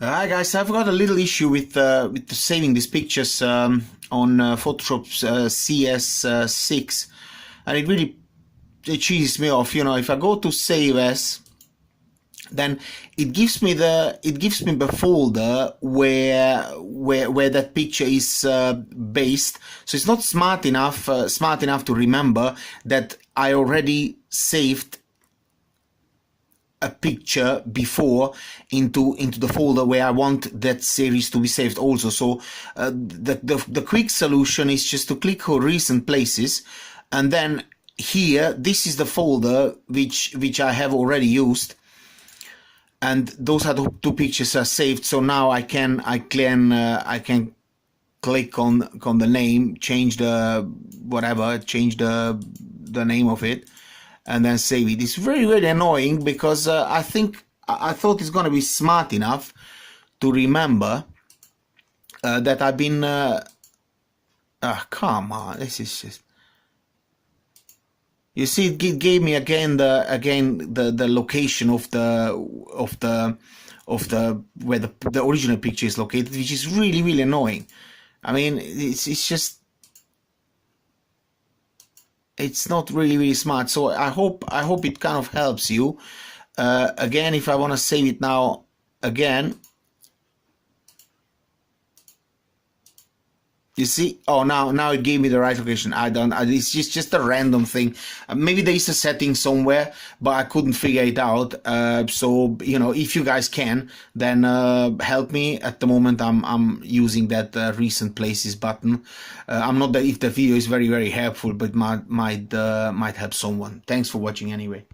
Hi guys, I've got a little issue with saving these pictures on Photoshop CS6, and it cheeses me off. You know, if I go to Save As, then it gives me the folder where that picture is based. So it's not smart enough to remember that I already saved a picture before into the folder where I want that series to be saved also. So the quick solution is just to click on recent places, and then here this is the folder which I have already used, and those are the two pictures are saved. So now I can click on the name, change the name of it, and then save it. It's very annoying because I thought it's gonna be smart enough to remember that I've been come on, this is just, you see, it gave me again the location of the where the original picture is located, which is really annoying. I mean, it's not really smart. So I hope it kind of helps you. Again, if I want to save it now again, you see, oh, now it gave me the right location. It's just a random thing. Maybe there is a setting somewhere, but I couldn't figure it out. So, you know, if you guys can, then help me. At the moment I'm using that recent places button. I'm not that if the video is very helpful, but might help someone. Thanks for watching anyway.